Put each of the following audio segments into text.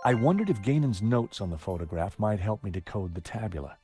I wondered if Gainon's notes on the photograph might help me decode the tabula.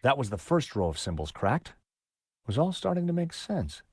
That was the first row of symbols cracked. It was all starting to make sense.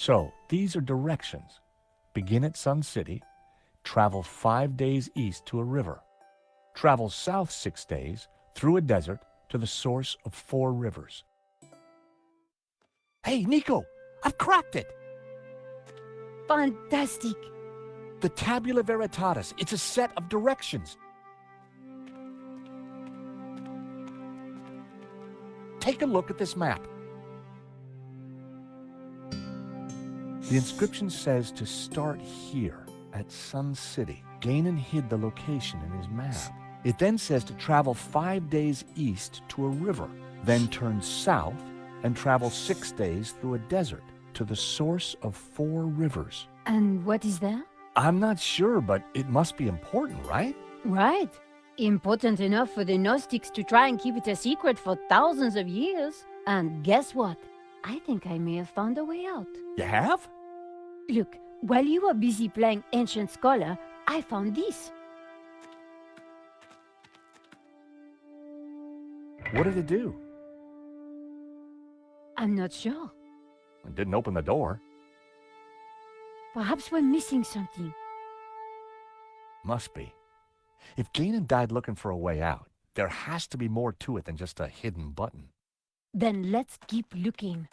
So, these are directions. Begin at Sun City, travel 5 days east to a river, travel south 6 days through a desert to the source of 4 rivers. Hey, Nico, I've cracked it! Fantastic! The Tabula Veritatis, it's a set of directions. Take a look at this map. The inscription says to start here at Sun City. Gainon hid the location in his map. It then says to travel 5 days east to a river, then turn south and travel 6 days through a desert to the source of 4 rivers. And what is that? I'm not sure, but it must be important, right? Right. Important enough for the Gnostics to try and keep it a secret for thousands of years. And guess what? I think I may have found a way out. You have? Look, while you were busy playing Ancient Scholar, I found this. What did it do? I'm not sure. It didn't open the door. Perhaps we're missing something. Must be. If Gainon died looking for a way out, there has to be more to it than just a hidden button. Then let's keep looking.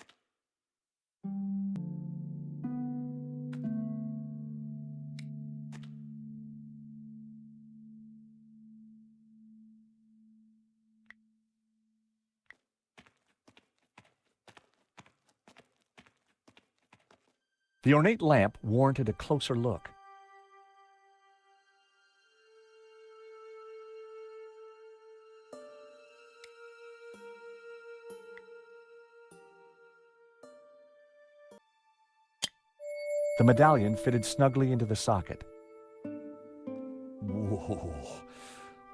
The ornate lamp warranted a closer look. The medallion fitted snugly into the socket. Whoa,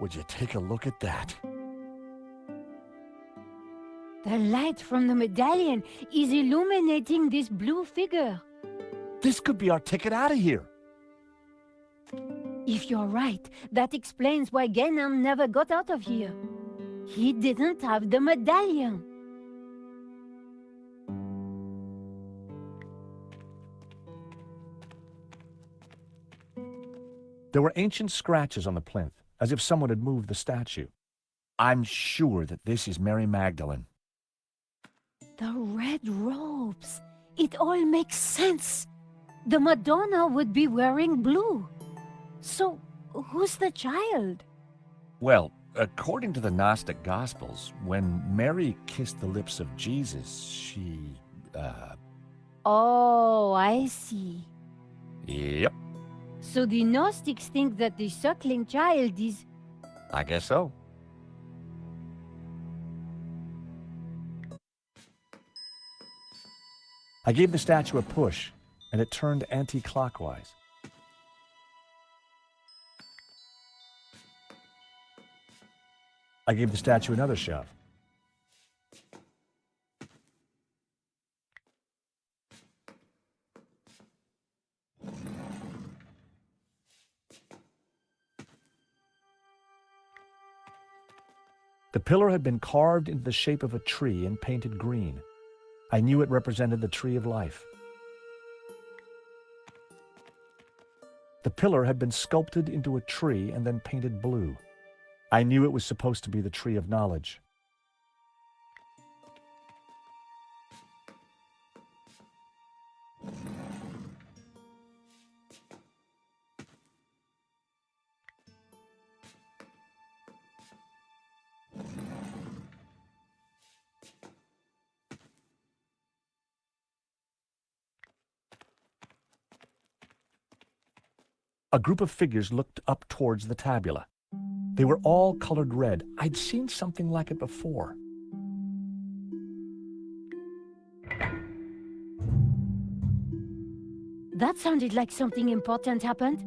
would you take a look at that? The light from the medallion is illuminating this blue figure. This could be our ticket out of here. If you're right, that explains why Ganon never got out of here. He didn't have the medallion. There were ancient scratches on the plinth, as if someone had moved the statue. I'm sure that this is Mary Magdalene. The red robes. It all makes sense. The Madonna would be wearing blue. So, who's the child? Well, according to the Gnostic Gospels, when Mary kissed the lips of Jesus, she, Oh, I see. Yep, So the Gnostics think that the suckling child is... I guess so. I gave the statue a push, and it turned anti-clockwise. I gave the statue another shove. The pillar had been carved into the shape of a tree and painted green. I knew it represented the tree of life. The pillar had been sculpted into a tree and then painted blue. I knew it was supposed to be the tree of knowledge. A group of figures looked up towards the tabula. They were all colored red. I'd seen something like it before. That sounded like something important happened.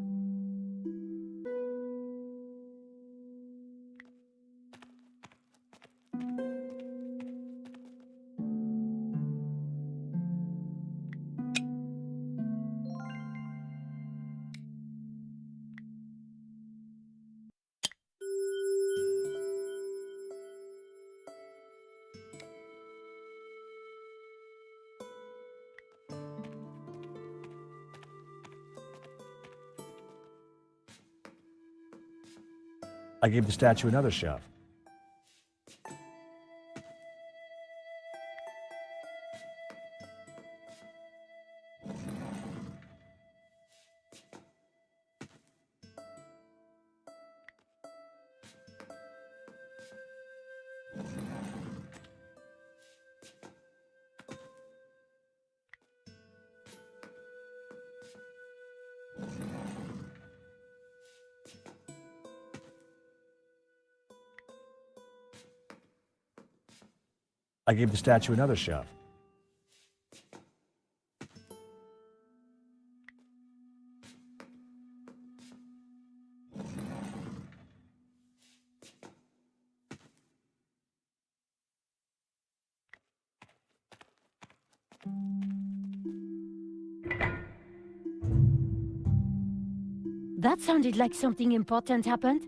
I gave the statue another shove. I gave the statue another shove. That sounded like something important happened.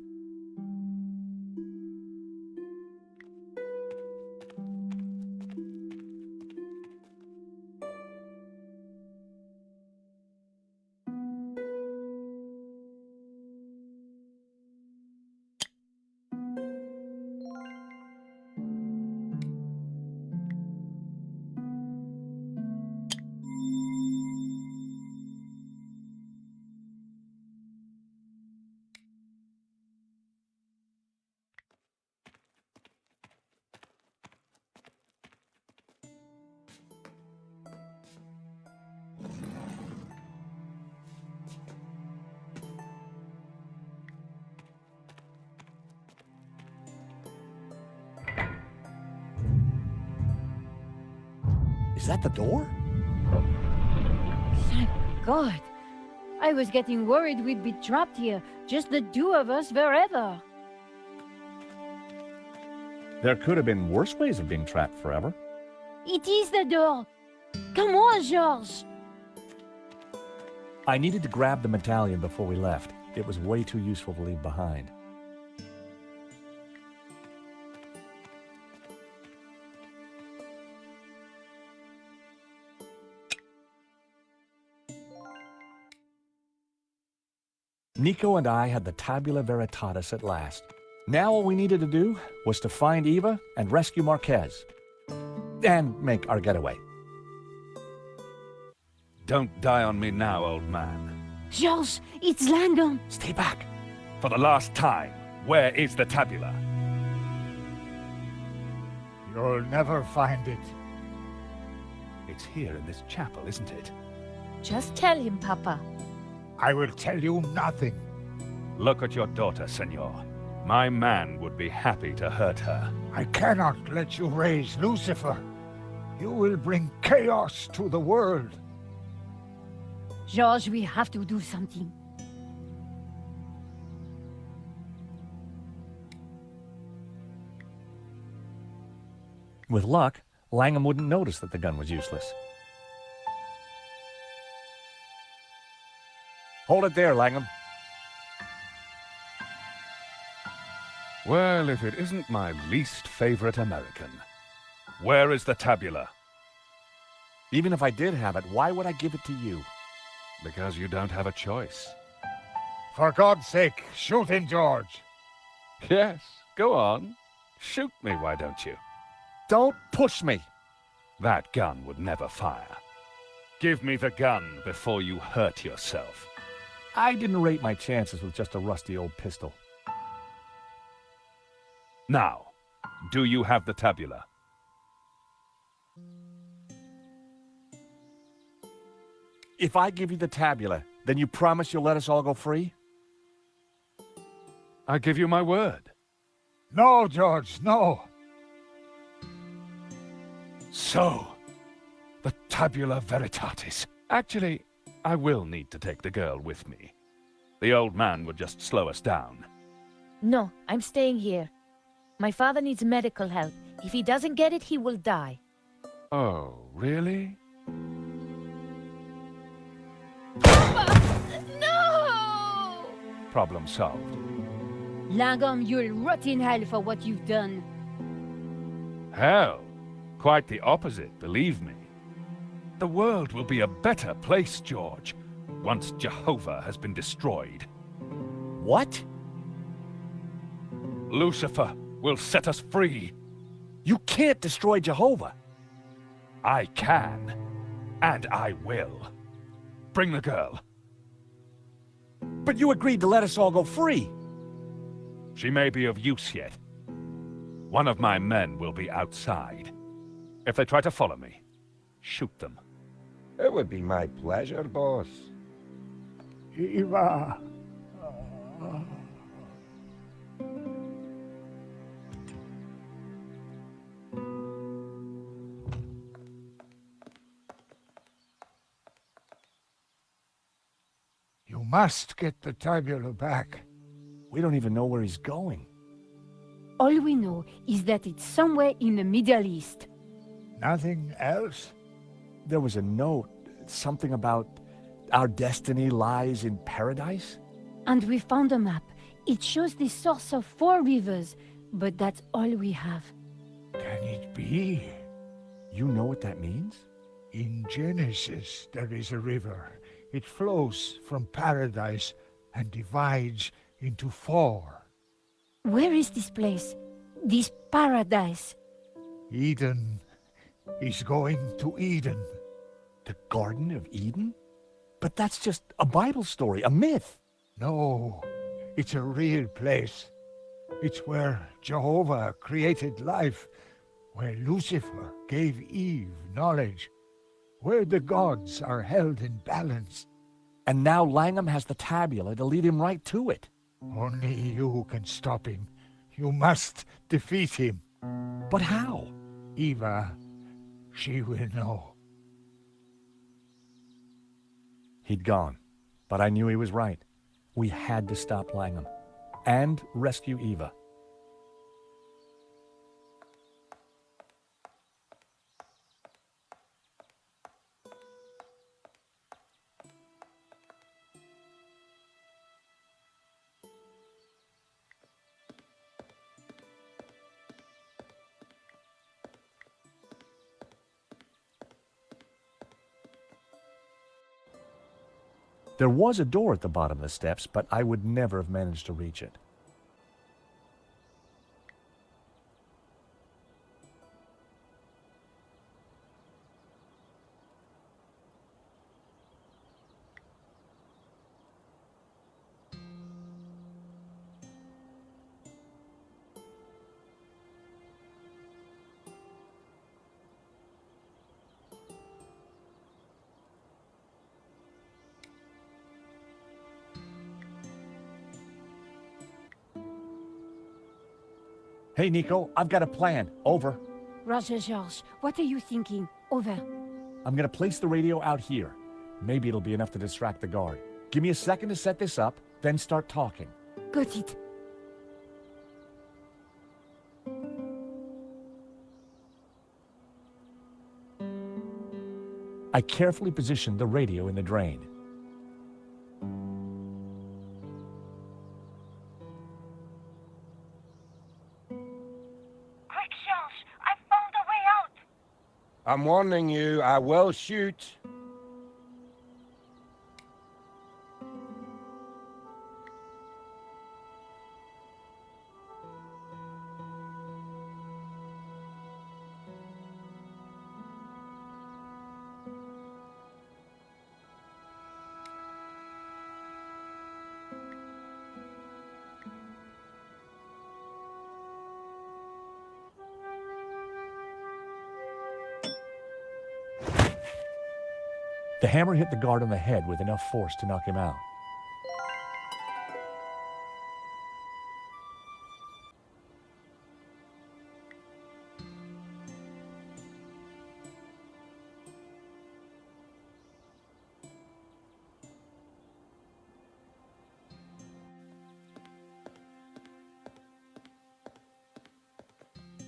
that the door? Thank God. I was getting worried we'd be trapped here, just the two of us forever. There could have been worse ways of being trapped forever. It is the door. Come on, George. I needed to grab the medallion before we left. It was way too useful to leave behind. Nico and I had the Tabula Veritatis at last. Now all we needed to do was to find Eva and rescue Marquez. And make our getaway. Don't die on me now, old man. George, it's Langdon. Stay back. For the last time, where is the tabula? You'll never find it. It's here in this chapel, isn't it? Just tell him, Papa. I will tell you nothing. Look at your daughter, senor. My man would be happy to hurt her. I cannot let you raise Lucifer. You will bring chaos to the world. George, we have to do something. With luck, Langham wouldn't notice that the gun was useless. Hold it there, Langham. Well, if it isn't my least favorite American. Where is the tabula? Even if I did have it, why would I give it to you? Because you don't have a choice. For God's sake, shoot him, George. Yes, go on. Shoot me, why don't you? Don't push me! That gun would never fire. Give me the gun before you hurt yourself. I didn't rate my chances with just a rusty old pistol. Now, do you have the tabula? If I give you the tabula, then you promise you'll let us all go free? I give you my word. No, George, no. So, the tabula veritatis. Actually, I will need to take the girl with me. The old man would just slow us down. No, I'm staying here. My father needs medical help. If he doesn't get it, he will die. Oh, really? No! Problem solved. Langham, you'll rot in hell for what you've done. Hell, quite the opposite, believe me. The world will be a better place, George, once Jehovah has been destroyed. What? Lucifer will set us free. You can't destroy Jehovah. I can, and I will. Bring the girl. But you agreed to let us all go free. She may be of use yet. One of my men will be outside. If they try to follow me, shoot them. It would be my pleasure, boss. Eva. You must get the tabula back. We don't even know where he's going. All we know is that it's somewhere in the Middle East. Nothing else? There was a note, something about our destiny lies in paradise? And we found a map. It shows the source of 4 rivers, but that's all we have. Can it be? You know what that means? In Genesis, there is a river. It flows from paradise and divides into 4. Where is this place? This paradise? Eden is going to Eden. The Garden of Eden? But that's just a Bible story, a myth. No, it's a real place. It's where Jehovah created life, where Lucifer gave Eve knowledge, where the gods are held in balance. And now Langham has the tabula to lead him right to it. Only you can stop him. You must defeat him. But how? Eva, she will know. He'd gone, but I knew he was right. We had to stop Langham and rescue Eva. There was a door at the bottom of the steps, but I would never have managed to reach it. Hey, Nico, I've got a plan. Over. Roger, George. What are you thinking? Over. I'm gonna place the radio out here. Maybe it'll be enough to distract the guard. Give me a second to set this up, then start talking. Got it. I carefully positioned the radio in the drain. Quick, George. I found a way out. I'm warning you, I will shoot. The hammer hit the guard on the head with enough force to knock him out.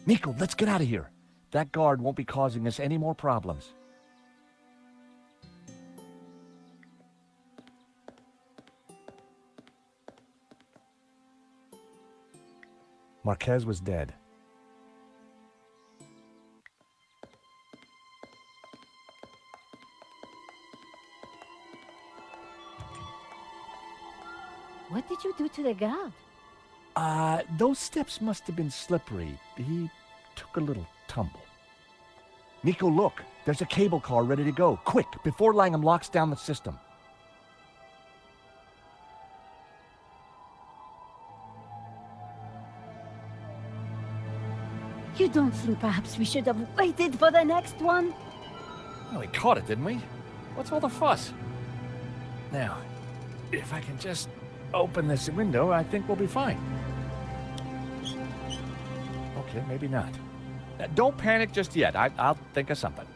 Nico, let's get out of here. That guard won't be causing us any more problems. Marquez was dead. What did you do to the guard? Those steps must have been slippery. He took a little tumble. Nico, look. There's a cable car ready to go. Quick, before Langham locks down the system. You don't think perhaps we should have waited for the next one? Well, we caught it, didn't we? What's all the fuss? Now, if I can just open this window, I think we'll be fine. Okay, maybe not. Don't panic just yet. I'll think of something.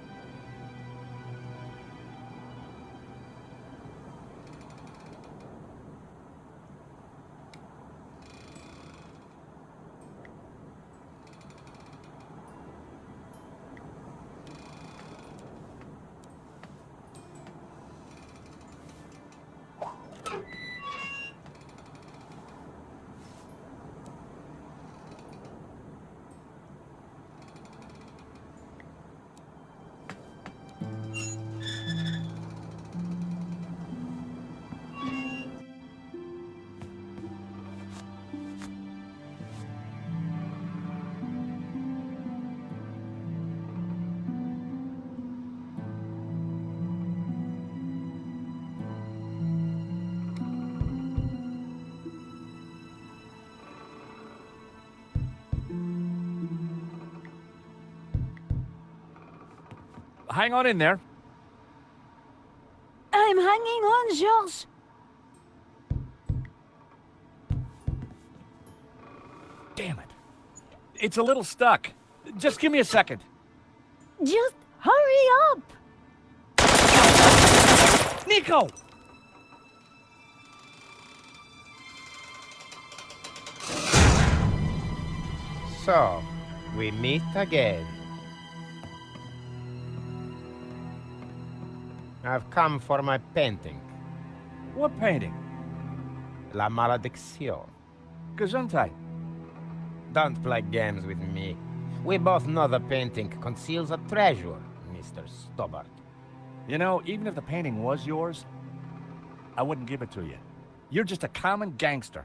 Hang on in there. I'm hanging on, George. Damn it. It's a little stuck. Just give me a second. Just hurry up. Nico! So, we meet again. I've come for my painting. What painting? La Malediction. Gesundheit. Don't play games with me. We both know the painting conceals a treasure, Mr. Stobart. You know, even if the painting was yours, I wouldn't give it to you. You're just a common gangster.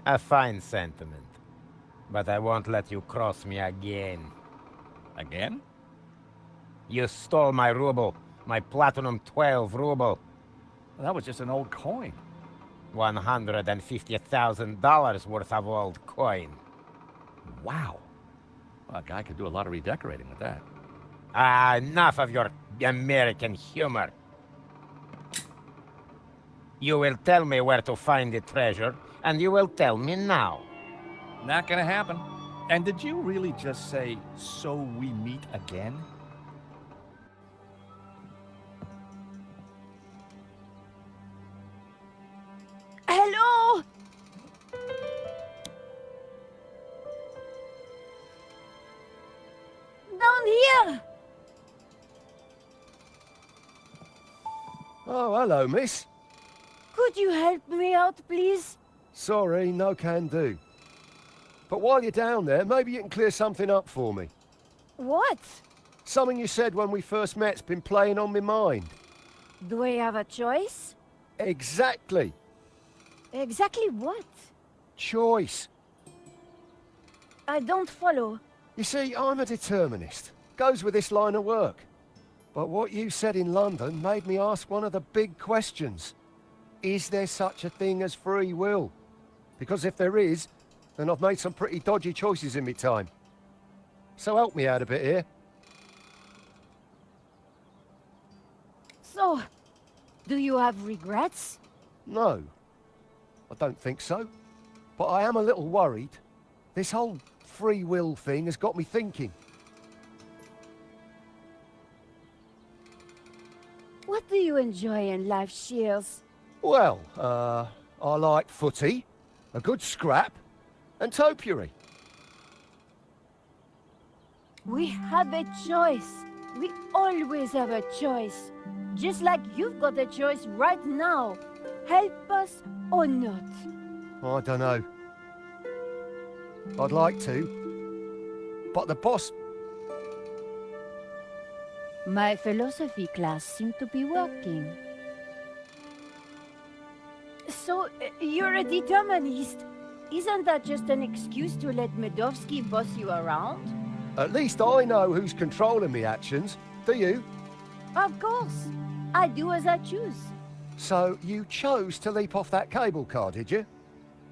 A fine sentiment. But I won't let you cross me again. Again? You stole my ruble. My platinum 12 ruble. Well, that was just an old coin. $150,000 worth of old coin. Wow. Well, a guy could do a lot of redecorating with that. Ah, enough of your American humor. You will tell me where to find the treasure, and you will tell me now. Not gonna happen. And did you really just say, so we meet again? Hello? Down here! Oh, hello, miss. Could you help me out, please? Sorry, no can do. But while you're down there, maybe you can clear something up for me. What? Something you said when we first met's been playing on my mind. Do I have a choice? Exactly. Exactly what? Choice. I don't follow. You see, I'm a determinist. Goes with this line of work. But what you said in London made me ask one of the big questions. Is there such a thing as free will? Because if there is, then I've made some pretty dodgy choices in my time. So help me out a bit here. So, do you have regrets? No, I don't think so. But I am a little worried. This whole free will thing has got me thinking. What do you enjoy in life, Shears? Well, I like footy, a good scrap, and topiary. We have a choice. We always have a choice. Just like you've got a choice right now. Help us or not. I don't know. I'd like to. But the boss... My philosophy class seemed to be working. So, you're a determinist. Isn't that just an excuse to let Medovsky boss you around? At least I know who's controlling me actions. Do you? Of course. I do as I choose. So you chose to leap off that cable car, did you?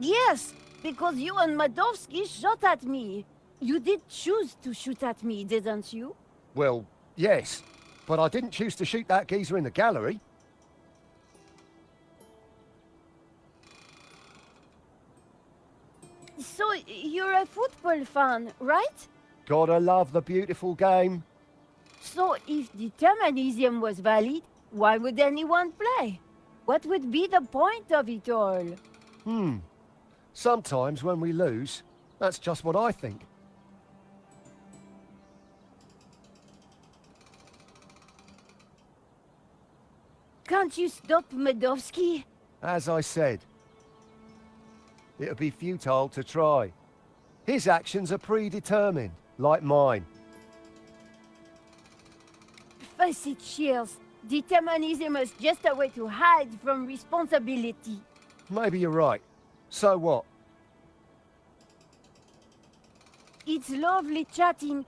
Yes, because you and Medovsky shot at me. You did choose to shoot at me, didn't you? Well, yes. But I didn't choose to shoot that geezer in the gallery. So, you're a football fan, right? Gotta love the beautiful game. So, if determinism was valid, why would anyone play? What would be the point of it all? Sometimes when we lose, that's just what I think. Can't you stop Medovsky? As I said, it would be futile to try. His actions are predetermined, like mine. Face it, Shears. Determinism is just a way to hide from responsibility. Maybe you're right. So what? It's lovely chatting,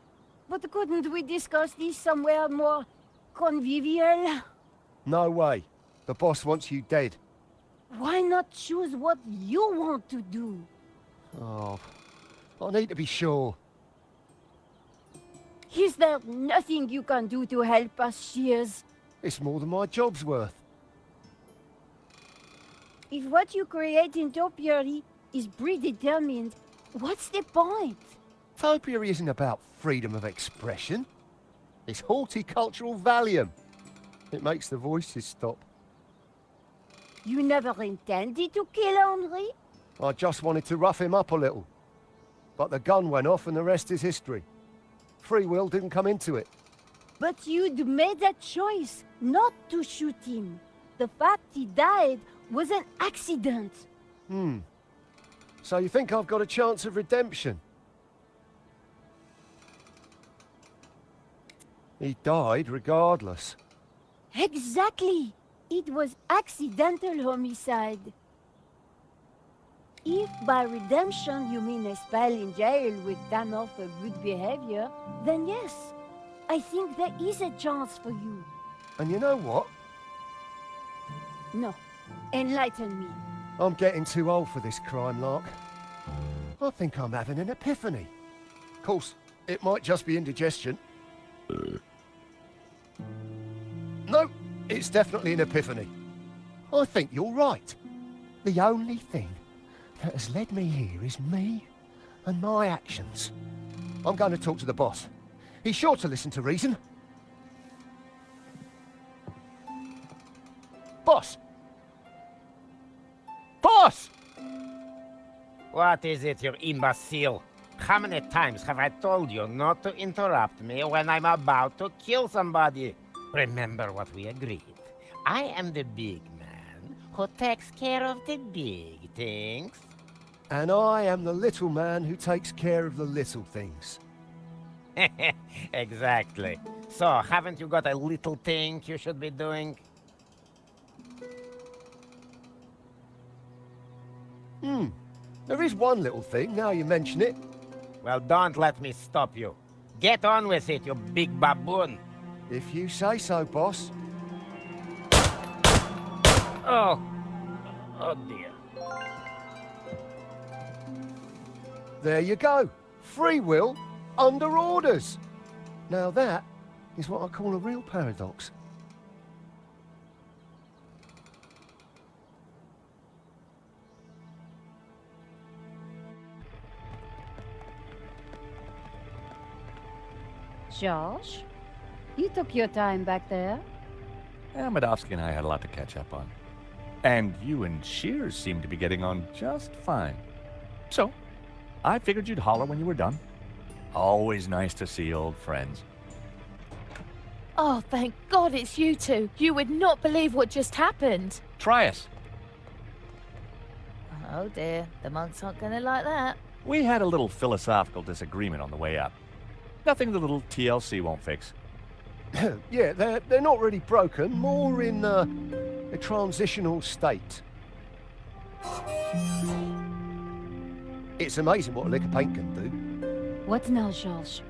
but couldn't we discuss this somewhere more convivial? No way. The boss wants you dead. Why not choose what you want to do? Oh, I need to be sure. Is there nothing you can do to help us, Shears? It's more than my job's worth. If what you create in topiary is predetermined, what's the point? Topiary isn't about freedom of expression. It's horticultural Valium. It makes the voices stop. You never intended to kill Henri? I just wanted to rough him up a little. But the gun went off and the rest is history. Free will didn't come into it. But you'd made that choice not to shoot him. The fact he died was an accident. So you think I've got a chance of redemption? He died regardless. Exactly. It was accidental homicide. If by redemption you mean a spell in jail with time off for good behavior, then yes, I think there is a chance for you. And you know what? No, enlighten me. I'm getting too old for this crime lark. I think I'm having an epiphany. Of course, it might just be indigestion. No, it's definitely an epiphany. I think you're right. The only thing that has led me here is me and my actions. I'm going to talk to the boss. He's sure to listen to reason. Boss! Boss! What is it, you imbecile? How many times have I told you not to interrupt me when I'm about to kill somebody? Remember what we agreed. I am the big man who takes care of the big things. And I am the little man who takes care of the little things. Exactly. So, haven't you got a little thing you should be doing? There is one little thing, now you mention it. Well, don't let me stop you. Get on with it, you big baboon. If you say so, boss. Oh. Oh, dear. There you go. Free will under orders. Now that is what I call a real paradox. Josh, you took your time back there. Medovsky and I had a lot to catch up on. And you and Shears seem to be getting on just fine. So, I figured you'd holler when you were done. Always nice to see old friends. Oh, thank God it's you two. You would not believe what just happened. Try us. Oh dear, the monks aren't gonna like that. We had a little philosophical disagreement on the way up. Nothing the little TLC won't fix. Yeah, they're not really broken, more in a transitional state. It's amazing what a lick of paint can do. What now, Josh?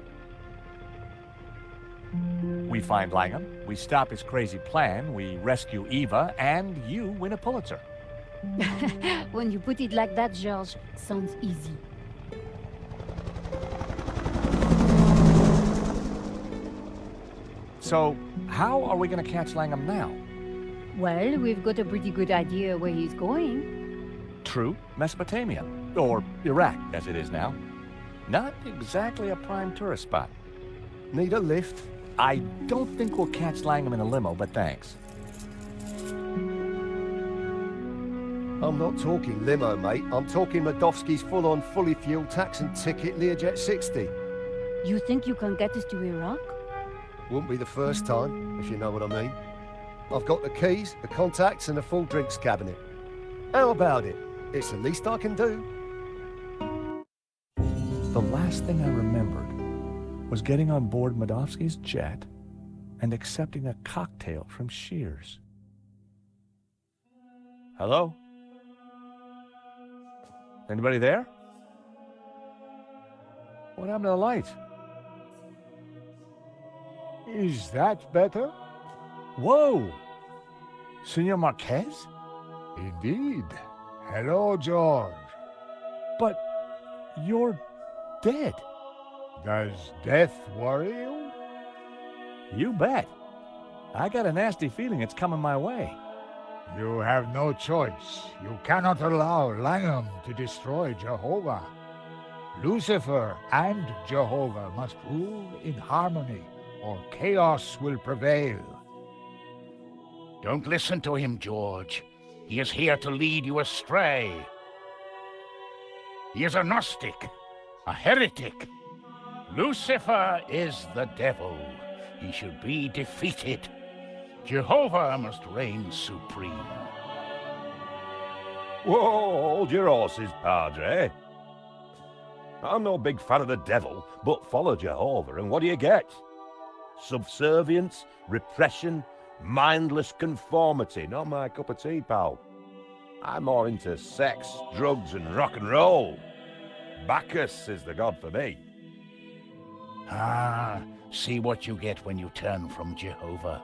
We find Langham, we stop his crazy plan, we rescue Eva, and you win a Pulitzer. When you put it like that, George, sounds easy. So, how are we going to catch Langham now? Well, we've got a pretty good idea where he's going. True, Mesopotamia. Or Iraq, as it is now. Not exactly a prime tourist spot. Need a lift? I don't think we'll catch Langham in a limo, but thanks. I'm not talking limo, mate. I'm talking Medovsky's full-on, fully fueled tax and ticket Learjet 60. You think you can get us to Iraq? Wouldn't be the first time, if you know what I mean. I've got the keys, the contacts, and a full drinks cabinet. How about it? It's the least I can do. The last thing I remembered was getting on board Medovsky's jet and accepting a cocktail from Shears. Hello? Anybody there? What happened to the light? Is that better? Whoa! Senor Marquez? Indeed. Hello, George. But you're dead. Does death worry you? You bet. I got a nasty feeling it's coming my way. You have no choice. You cannot allow Langham to destroy Jehovah. Lucifer and Jehovah must rule in harmony, or chaos will prevail. Don't listen to him, George. He is here to lead you astray. He is a Gnostic, a heretic. Lucifer is the devil. He should be defeated. Jehovah must reign supreme. Whoa, hold your horses, Padre. I'm no big fan of the devil, but follow Jehovah, and what do you get? Subservience, repression, mindless conformity. Not my cup of tea, pal. I'm more into sex, drugs, and rock and roll. Bacchus is the god for me. Ah, see what you get when you turn from Jehovah.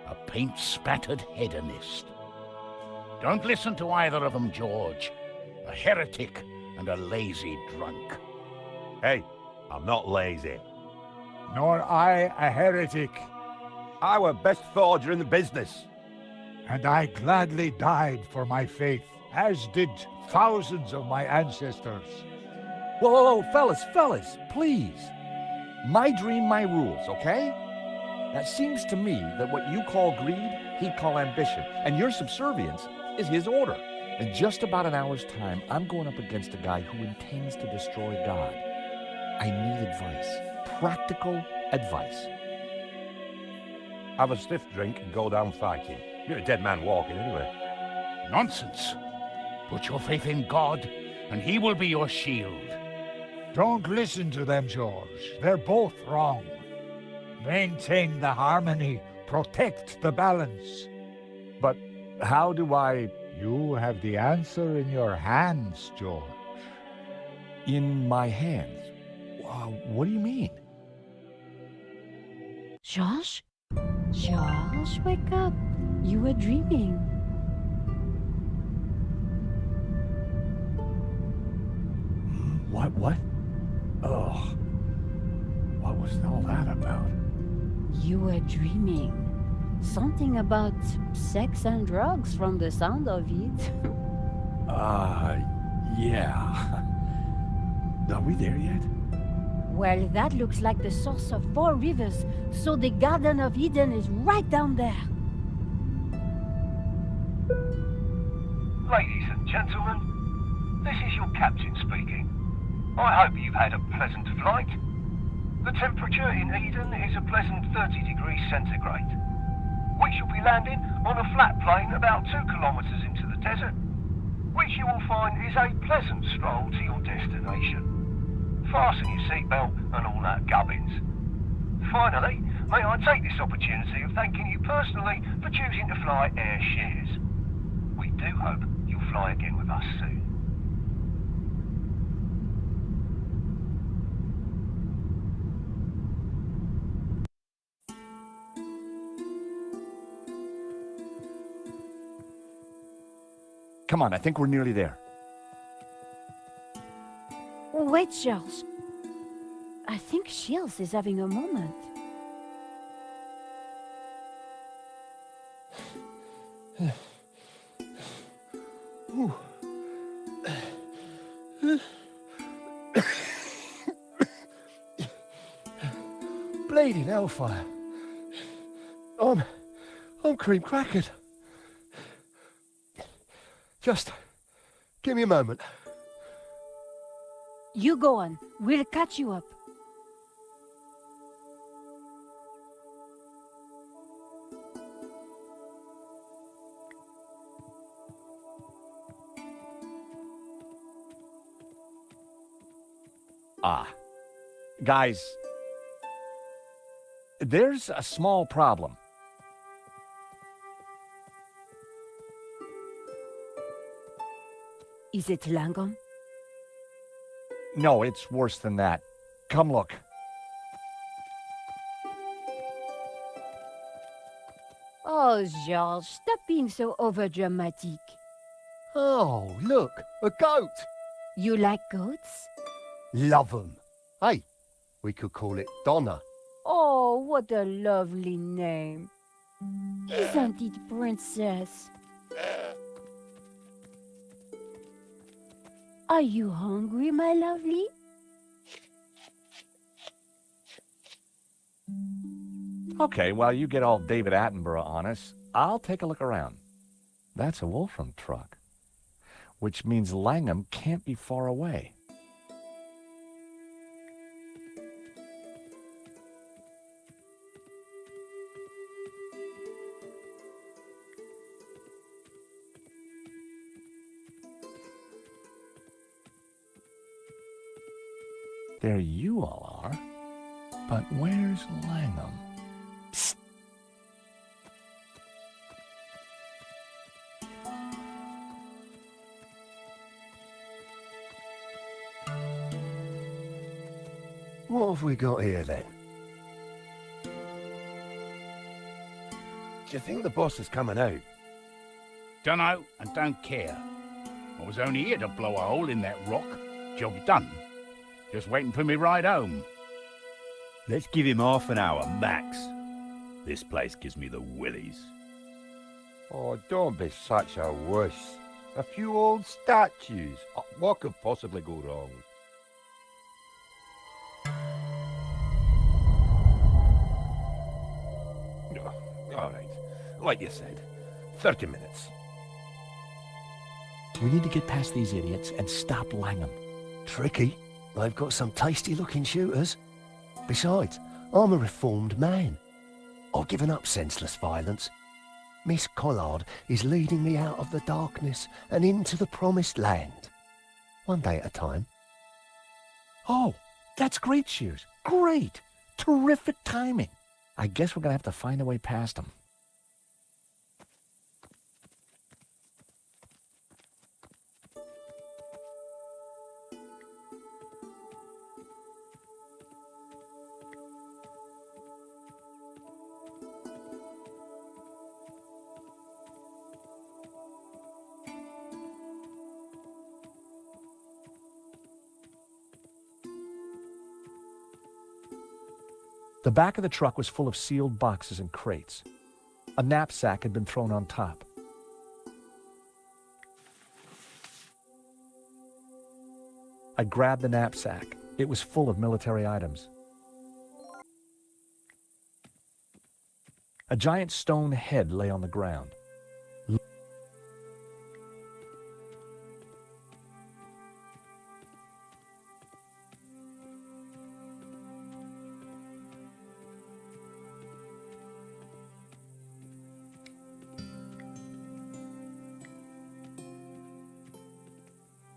A paint-spattered hedonist. Don't listen to either of them, George. A heretic and a lazy drunk. Hey, I'm not lazy. Nor I a heretic, I were best forger in the business. and I gladly died for my faith, as did thousands of my ancestors. Whoa, whoa, whoa, fellas, please. My dream, my rules, okay? Now, it seems to me that what you call greed, he'd call ambition, and your subservience is his order. In just about an hour's time, I'm going up against a guy who intends to destroy God. I need advice, practical advice. Have a stiff drink and go down fighting. You're a dead man walking anyway. Nonsense. Put your faith in God, and he will be your shield. Don't listen to them, George. They're both wrong. Maintain the harmony, protect the balance. But how do I... You have the answer in your hands, George. In my hands? What do you mean? Josh? Josh, wake up. You were dreaming. What? Oh, what was all that about? You were dreaming. Something about sex and drugs from the sound of it. Yeah. Are we there yet? Well, that looks like the source of 4 rivers, so the Garden of Eden is right down there. Ladies and gentlemen, this is your captain speaking. I hope you've had a pleasant flight. The temperature in Eden is a pleasant 30 degrees centigrade. We shall be landing on a flat plain about 2 kilometres into the desert, which you will find is a pleasant stroll to your destination. Fasten your seatbelt and all that gubbins. Finally, may I take this opportunity of thanking you personally for choosing to fly Air Shares. We do hope you'll fly again with us soon. Come on, I think we're nearly there. Wait, Charles. I think Shields is having a moment. Bleeding hellfire. I'm cream crackered. Just give me a moment. You go on. We'll catch you up. Guys, there's a small problem. Is it Langham? No, it's worse than that. Come look. Oh, George, stop being so overdramatic. Oh, look, a goat. You like goats? Love 'em. Hey, we could call it Donna. Oh, what a lovely name. Isn't it, Princess? Are you hungry, my lovely? Okay, while you get all David Attenborough on us, I'll take a look around. That's a Wolfram truck, which means Langham can't be far away. There you all are. But where's Langham? Psst. What have we got here then? Do you think the boss is coming out? Dunno and don't care. I was only here to blow a hole in that rock. Job done. Just waiting for me ride home. Let's give him half an hour, max. This place gives me the willies. Oh, don't be such a wuss. A few old statues. What could possibly go wrong? All right. Like you said, 30 minutes. We need to get past these idiots and stop Langham. Tricky. They've got some tasty-looking shooters. Besides, I'm a reformed man. I've given up senseless violence. Miss Collard is leading me out of the darkness and into the promised land. One day at a time. Oh, that's great, Shears. Great. Terrific timing. I guess we're going to have to find a way past them. The back of the truck was full of sealed boxes and crates. A knapsack had been thrown on top. I grabbed the knapsack. It was full of military items. A giant stone head lay on the ground.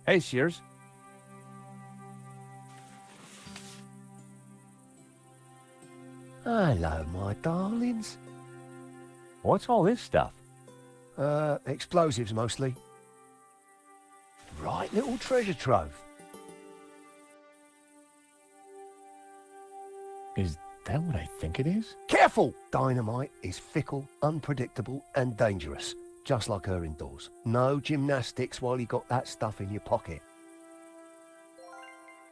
Hey, Shears. Hello, my darlings. What's all this stuff? Explosives mostly. Right little treasure trove. Is that what I think it is? Careful! Dynamite is fickle, unpredictable, and dangerous. Just like her indoors. No gymnastics while you got that stuff in your pocket.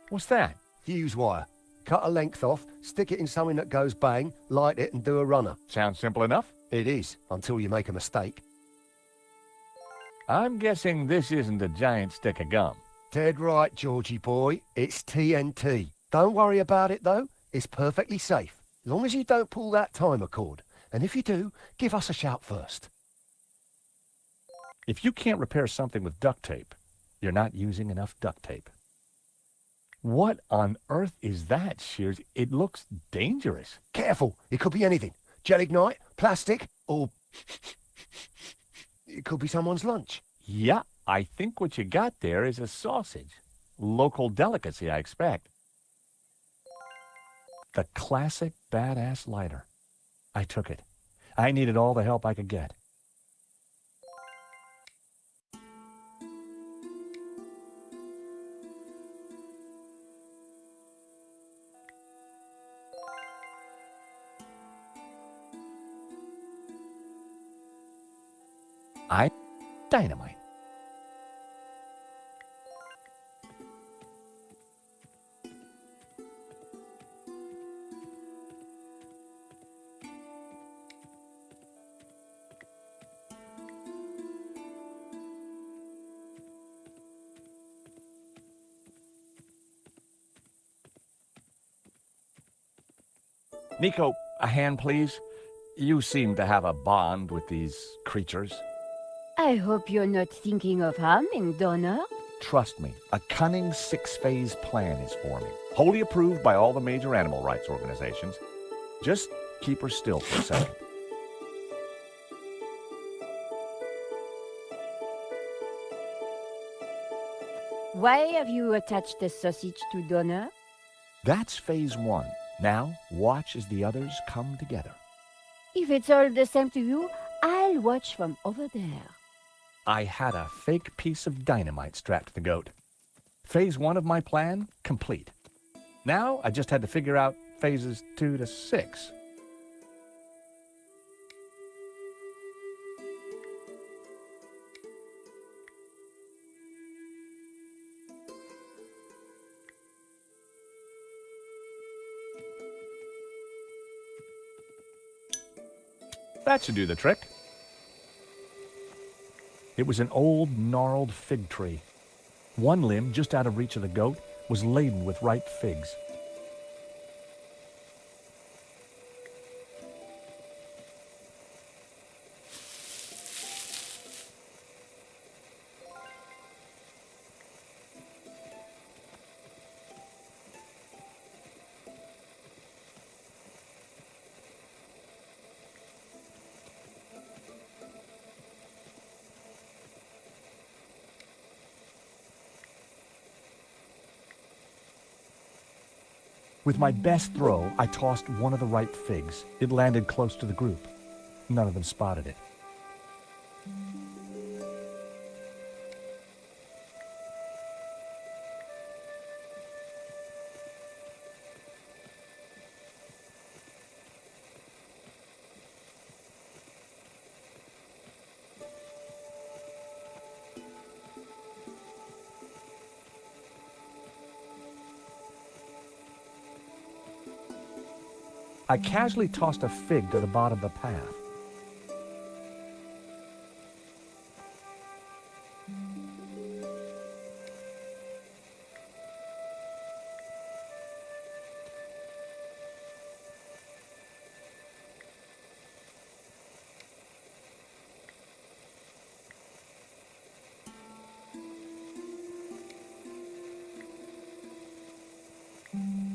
What's that? Fuse wire. Cut a length off, stick it in something that goes bang, light it and do a runner. Sounds simple enough. It is, until you make a mistake. I'm guessing this isn't a giant stick of gum. Dead right, Georgie boy. It's TNT. Don't worry about it, though. It's perfectly safe. Long as you don't pull that timer cord. And if you do, give us a shout first. If you can't repair something with duct tape, you're not using enough duct tape. What on earth is that, Shears? It looks dangerous. Careful, it could be anything. Gelignite, plastic, or... it could be someone's lunch. Yeah, I think what you got there is a sausage. Local delicacy, I expect. The classic badass lighter. I took it. I needed all the help I could get. Dynamite. Nico, a hand, please. You seem to have a bond with these creatures. I hope you're not thinking of harming Donna. Trust me, a cunning six-phase plan is forming, wholly approved by all the major animal rights organizations. Just keep her still for a second. Why have you attached the sausage to Donna? That's phase one. Now, watch as the others come together. If it's all the same to you, I'll watch from over there. I had a fake piece of dynamite strapped to the goat. Phase one of my plan, complete. Now, I just had to figure out phases 2 to 6. That should do the trick. It was an old, gnarled fig tree. One limb, just out of reach of the goat, was laden with ripe figs. With my best throw, I tossed one of the ripe figs. It landed close to the group. None of them spotted it. I casually tossed a fig to the bottom of the path.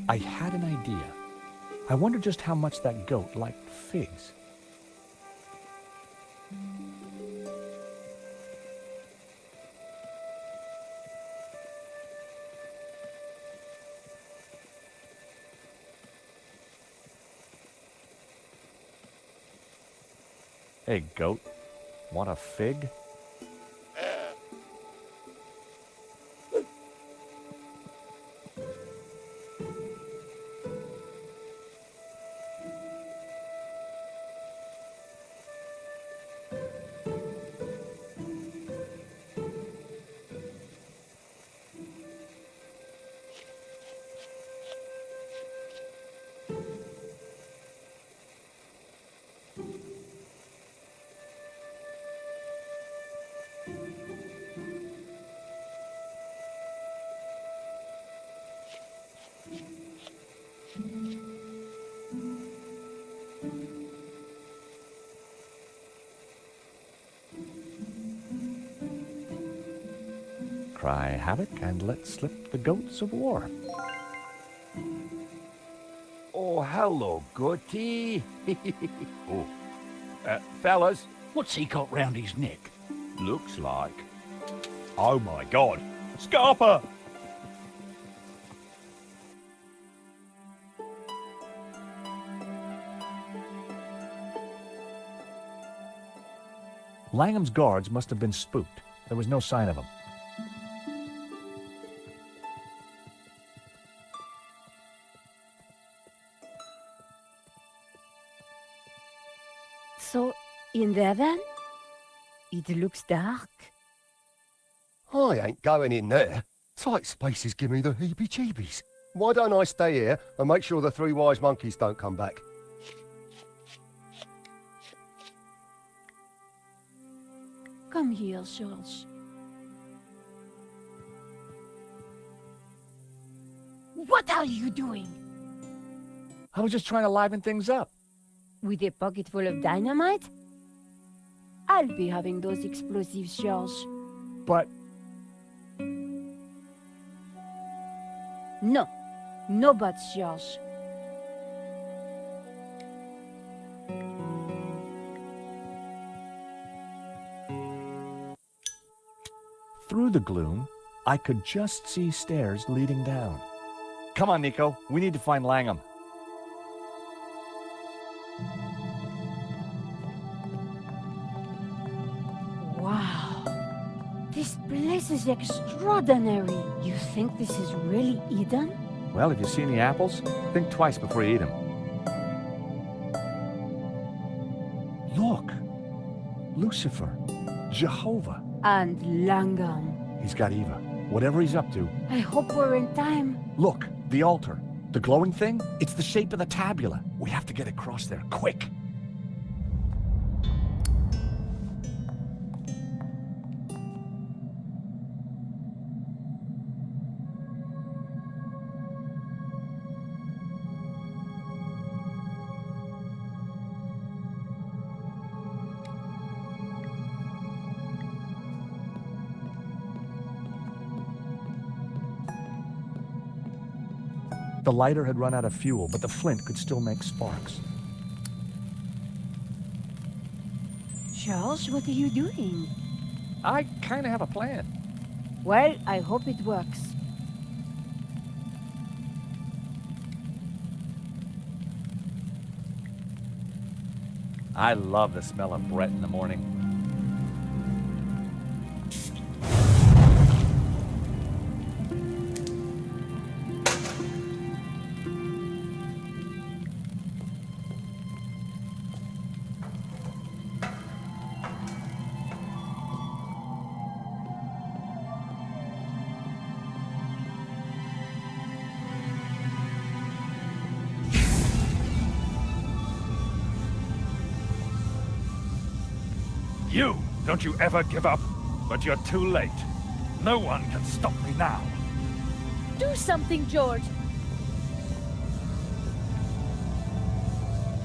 I had an idea. I wonder just how much that goat liked figs. Hey, goat, want a fig? Cry havoc and let slip the goats of war. Oh, hello, goatee. Oh, fellas, What's he got round his neck? looks like... Oh my god, Scarpa! Langham's guards must have been spooked. There was no sign of him. So, in there then? It looks dark. I ain't going in there. Tight spaces give me the heebie-jeebies. Why don't I stay here and make sure the three wise monkeys don't come back? Come here, George. What are you doing? I was just trying to liven things up. With a pocket full of dynamite? I'll be having those explosives, George. But No. No buts, George. through the gloom, I could just see stairs leading down. Come on, Nico. We need to find Langham. Wow. This place is extraordinary. You think this is really Eden? Well, have you seen the apples? Think twice before you eat them. Look! Lucifer. Jehovah. And Langham. He's got Eva. Whatever he's up to. I hope we're in time. Look, the altar. The glowing thing? It's the shape of the tabula. We have to get across there, quick. The lighter had run out of fuel, but the flint could still make sparks. Charles, what are you doing? I kind of have a plan. Well, I hope it works. I love the smell of Brett in the morning. You! Don't you ever give up. But you're too late. No one can stop me now. Do something, George.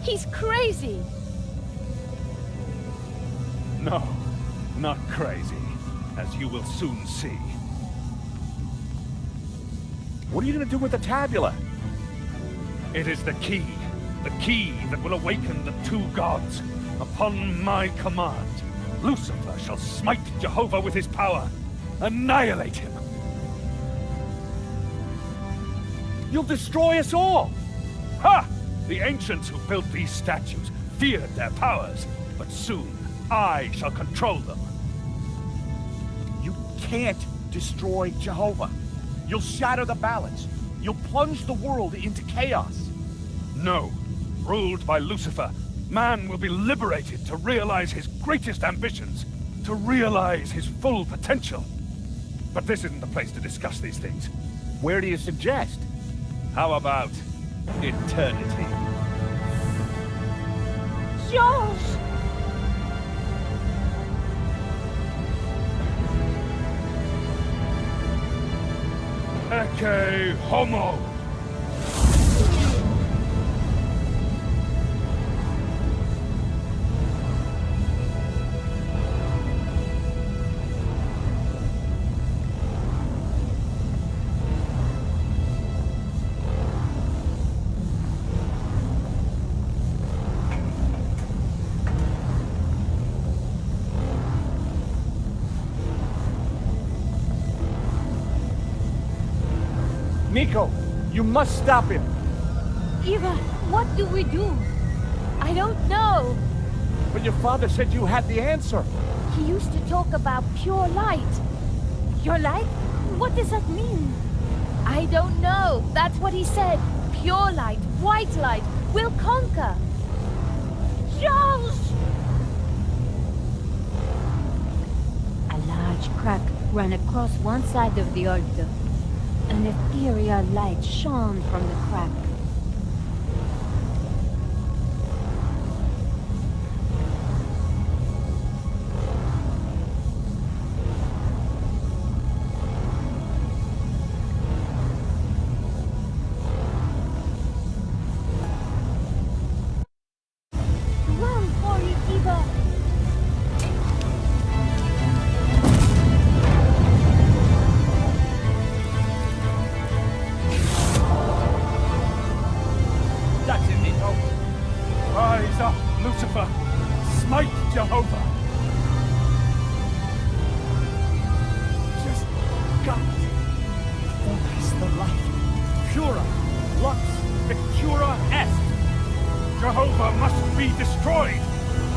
He's crazy. No, not crazy, as you will soon see. What are you going to do with the tabula? It is the key that will awaken the two gods. Upon my command, Lucifer shall smite Jehovah with his power, annihilate him. You'll destroy us all! Ha! The ancients who built these statues feared their powers, but soon I shall control them. You can't destroy Jehovah. You'll shatter the balance. You'll plunge the world into chaos. No. Ruled by Lucifer, man will be liberated to realize his greatest ambitions, to realize his full potential. But this isn't the place to discuss these things. Where do you suggest? How about eternity? Charles! Ecce homo! Nico, you must stop him. Eva, what do we do? I don't know. But your father said you had the answer. He used to talk about pure light. Pure light? What does that mean? I don't know. That's what he said. Pure light, white light, will conquer. Charles! A large crack ran across one side of the altar. An ethereal light shone from the crack. Run for it, Eva! Victura, Lux Victura Est. Jehovah must be destroyed.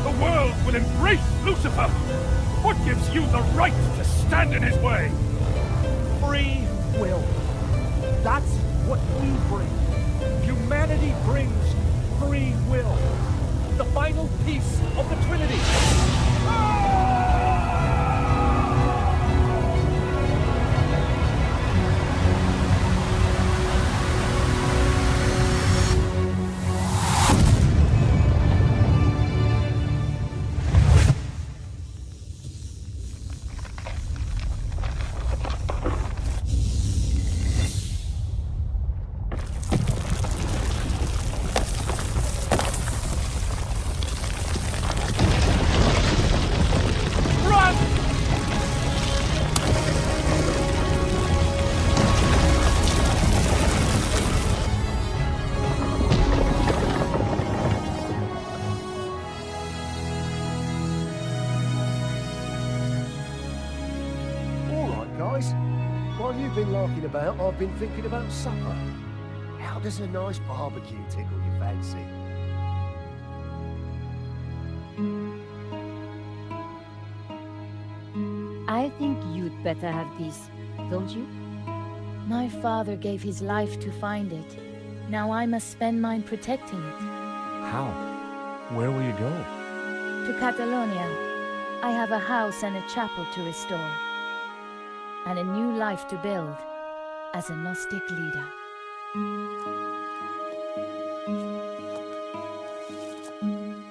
The world will embrace Lucifer. What gives you the right to stand in his way? Free will. That's what we bring. Humanity brings free will. The final piece of the Trinity. Guys, while you've been larking about, I've been thinking about supper. How does a nice barbecue tickle your fancy? I think you'd better have these, don't you? My father gave his life to find it. Now I must spend mine protecting it. How? Where will you go? To Catalonia, I have a house and a chapel to restore. And a new life to build as a Gnostic leader.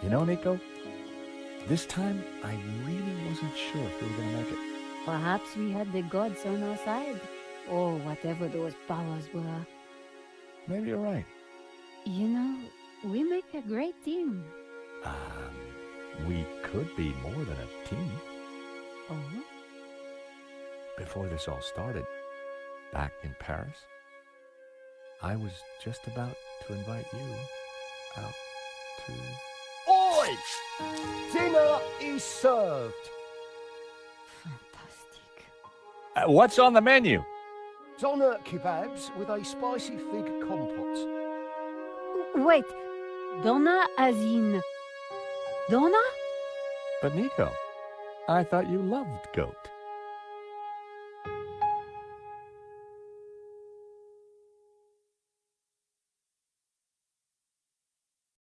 You know, Nico, this time I really wasn't sure if we were going to make it. Perhaps we had the gods on our side, or whatever those powers were. Maybe you're right. You know, we make a great team. We could be more than a team. Oh? Before this all started, back in Paris, I was just about to invite you out to... Oi! Dinner is served. Fantastic. What's on the menu? Doner kebabs with a spicy fig compote. Wait, Donna as in... Donna? But Nico, I thought you loved goat.